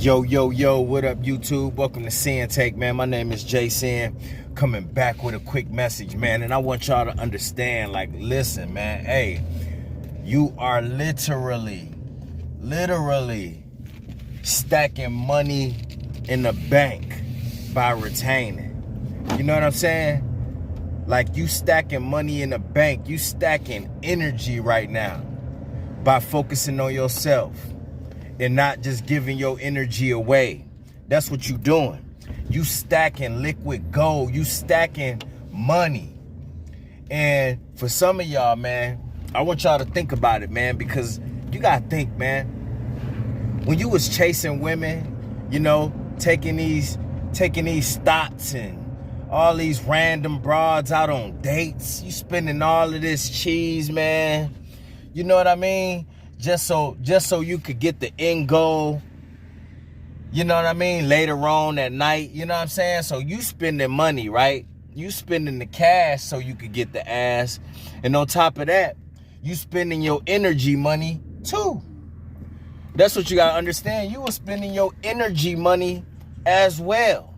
Yo, what up, YouTube? Welcome to Sinn-Take, man. My name is Jason, coming back with a quick message, man. And I want y'all to understand, listen, man. Hey, you are literally stacking money in the bank by retaining. You know what I'm saying? Like, you stacking money in the bank. You stacking energy right now by focusing on yourself and not just giving your energy away. That's what you doing. You stacking liquid gold. You stacking money. And for some of y'all, man, I want y'all to think about it, man, because you gotta think, man. When you was chasing women, you know, taking these thoughts and all these random broads out on dates, you spending all of this cheese, man. You know what I mean? Just so you could get the end goal, you know what I mean, later on that night, you know what I'm saying? So you spending money, right? You spending the cash so you could get the ass. And on top of that, you spending your energy money too. That's what you gotta understand. You were spending your energy money as well.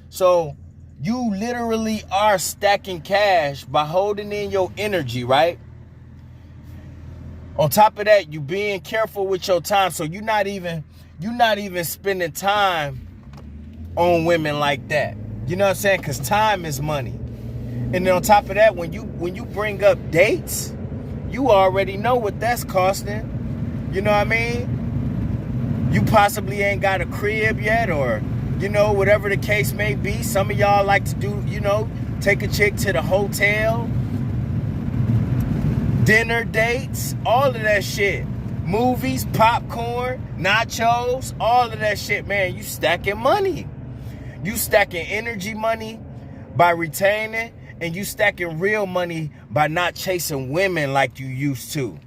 So you literally are stacking cash by holding in your energy, right? On top of that, you being careful with your time. So you're not even spending time on women like that. You know what I'm saying? Because time is money. And then on top of that, when you bring up dates, you already know what that's costing. You know what I mean? You possibly ain't got a crib yet, or, you know, whatever the case may be. Some of y'all like to do, you know, take a chick to the hotel, dinner dates, all of that shit. Movies, popcorn, nachos, all of that shit, man. You stacking money. You stacking energy money by retaining, and you stacking real money by not chasing women like you used to.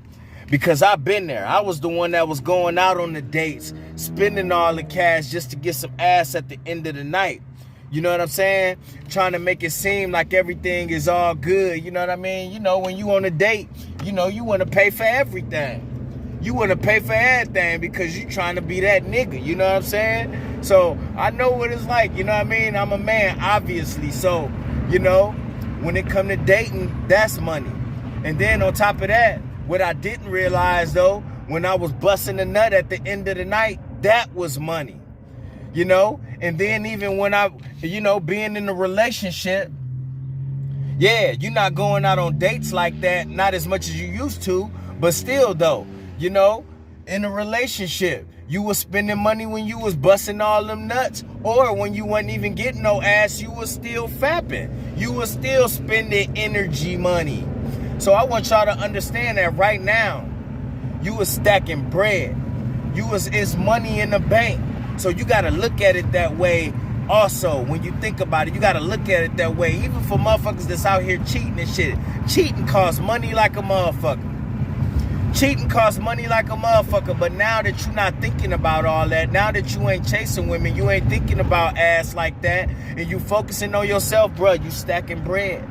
Because I've been there. I was the one that was going out on the dates, spending all the cash just to get some ass at the end of the night. You know what I'm saying? Trying to make it seem like everything is all good. You know what I mean? You know, when you on a date, you know, you want to pay for everything. You want to pay for everything because you trying to be that nigga. You know what I'm saying? So I know what it's like. You know what I mean? I'm a man, obviously. So, you know, when it come to dating, that's money. And then on top of that, what I didn't realize, though, when I was busting a nut at the end of the night, that was money. You know? And then even when I, you know, being in a relationship, yeah, you're not going out on dates like that, not as much as you used to, but still, though, you know, in a relationship, you was spending money when you was busting all them nuts, or when you wasn't even getting no ass, you was still fapping. You was still spending energy money. So I want y'all to understand that right now, you was stacking bread. It's money in the bank. So you got to look at it that way also. When you think about it, you got to look at it that way. Even for motherfuckers that's out here cheating and shit. Cheating costs money like a motherfucker. Cheating costs money like a motherfucker. But now that you're not thinking about all that, now that you ain't chasing women, you ain't thinking about ass like that, and you focusing on yourself, bro, you stacking bread.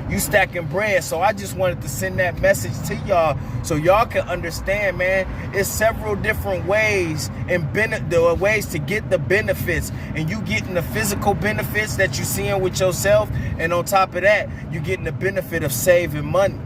You stacking bread. So I just wanted to send that message to y'all so y'all can understand, man. It's several different ways and ways to get the benefits. And you getting the physical benefits that you seeing with yourself. And on top of that, you getting the benefit of saving money.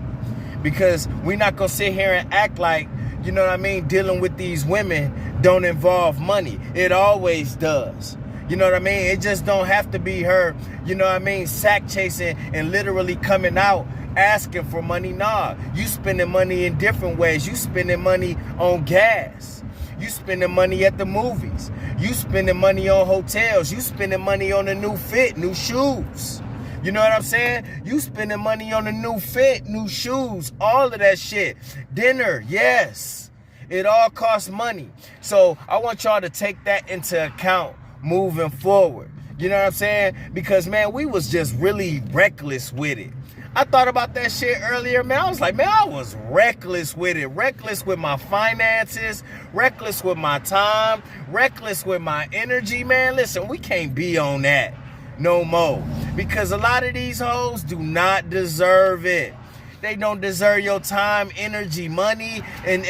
Because we're not going to sit here and act like, you know what I mean, dealing with these women don't involve money. It always does. You know what I mean? It just don't have to be her, you know what I mean, sack chasing and literally coming out asking for money. Nah, you spending money in different ways. You spending money on gas. You spending money at the movies. You spending money on hotels. You spending money on a new fit, new shoes. You know what I'm saying? You spending money on a new fit, new shoes, all of that shit. Dinner, yes. It all costs money. So I want y'all to take that into account moving forward. You know what I'm saying? Because, man, we was just really reckless with it. I thought about that shit earlier, man. I was like, man, I was reckless with it. Reckless with my finances, reckless with my time, reckless with my energy, man. Listen, we can't be on that no more. Because a lot of these hoes do not deserve it. They don't deserve your time, energy, money, and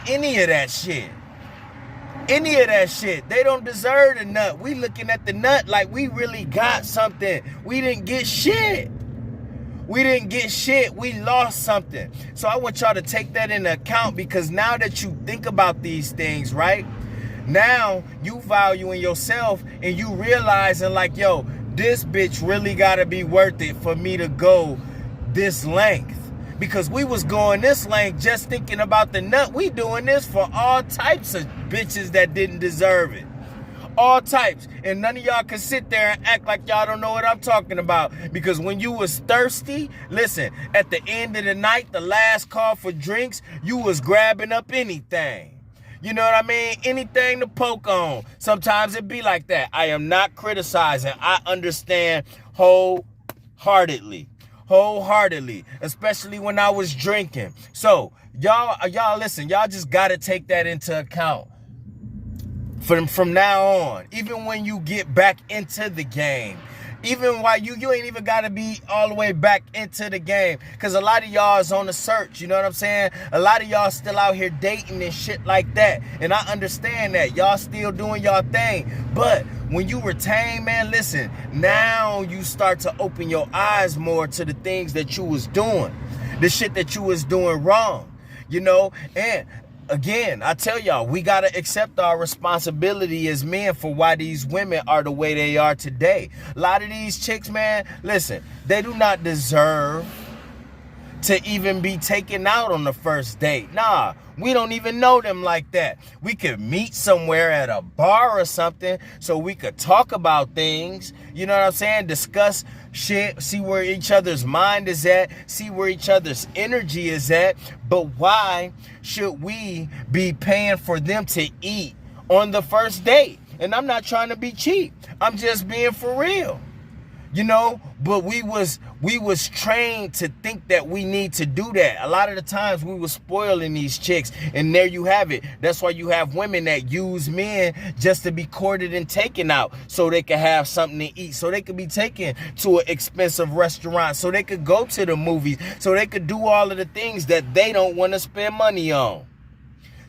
any of that shit. any of that shit. They don't deserve the nut. We looking at the nut like we really got something. We didn't get shit. We didn't get shit. We lost something. So I want y'all to take that into account, because now that you think about these things, right? Now you valuing yourself and you realizing like, yo, this bitch really gotta be worth it for me to go this length. Because we was going this length just thinking about the nut. We doing this for all types of bitches that didn't deserve it. All types. And none of y'all can sit there and act like y'all don't know what I'm talking about. Because when you was thirsty, listen, at the end of the night, the last call for drinks, you was grabbing up anything. You know what I mean? Anything to poke on. Sometimes it be like that. I am not criticizing. I understand wholeheartedly, especially when I was drinking. So y'all listen, y'all just gotta take that into account from now on. Even when you get back into the game, even while you ain't even gotta be all the way back into the game, because a lot of y'all is on the search. You know what I'm saying? A lot of y'all still out here dating and shit like that, and I understand that y'all still doing y'all thing. But when you retain, man, listen, now you start to open your eyes more to the things that you was doing, the shit that you was doing wrong, you know. And again, I tell y'all, we got to accept our responsibility as men for why these women are the way they are today. A lot of these chicks, man, listen, they do not deserve to even be taken out on the first date. Nah, we don't even know them like that. We could meet somewhere at a bar or something so we could talk about things, you know what I'm saying? Discuss shit, see where each other's mind is at, see where each other's energy is at. But why should we be paying for them to eat on the first date? And I'm not trying to be cheap. I'm just being for real. You know, but we was trained to think that we need to do that. A lot of the times we was spoiling these chicks, and there you have it. That's why you have women that use men just to be courted and taken out so they could have something to eat, so they could be taken to an expensive restaurant, so they could go to the movies, so they could do all of the things that they don't want to spend money on.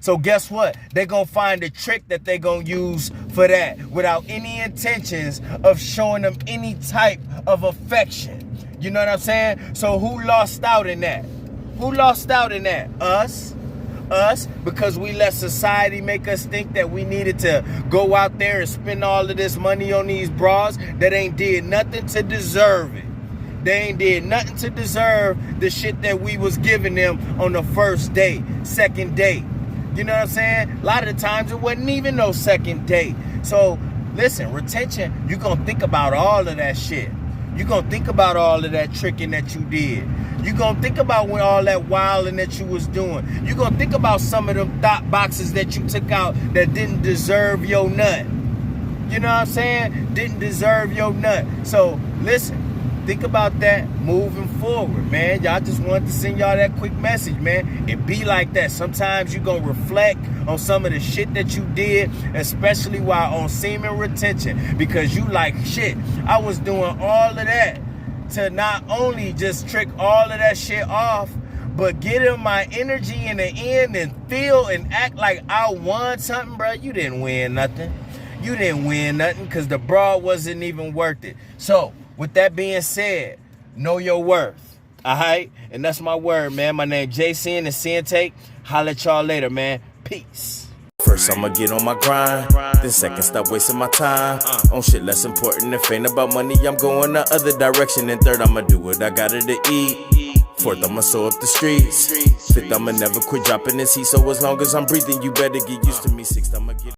So guess what? They're going to find a trick that they're going to use for that without any intentions of showing them any type of affection. You know what I'm saying? So who lost out in that? Who lost out in that? Us. Because we let society make us think that we needed to go out there and spend all of this money on these bras that ain't did nothing to deserve it. They ain't did nothing to deserve the shit that we was giving them on the first date, second date. You know what I'm saying? A lot of the times it wasn't even no second date. So listen, retention, you're going to think about all of that shit. You're going to think about all of that tricking that you did. You're going to think about when all that wilding that you was doing. You're going to think about some of them thought boxes that you took out that didn't deserve your nut. You know what I'm saying? Didn't deserve your nut. So listen. Think about that moving forward, man. Y'all just wanted to send y'all that quick message, man. It be like that. Sometimes you gonna reflect on some of the shit that you did, especially while on semen retention, because you like, shit, I was doing all of that to not only just trick all of that shit off, but get in my energy in the end and feel and act like I won something, bro. You didn't win nothing. You didn't win nothing because the broad wasn't even worth it. So, with that being said, know your worth, all right? And that's my word, man. My name Jason and Sinn-Take. Holla at y'all later, man. Peace. First, I'ma get on my grind. Then second, stop wasting my time on shit less important. If ain't about money, I'm going the other direction. And third, I'ma do what I gotta to eat. Fourth, I'ma sew up the streets. Fifth, I'ma never quit dropping this heat. So as long as I'm breathing, you better get used to me. Sixth, I'ma get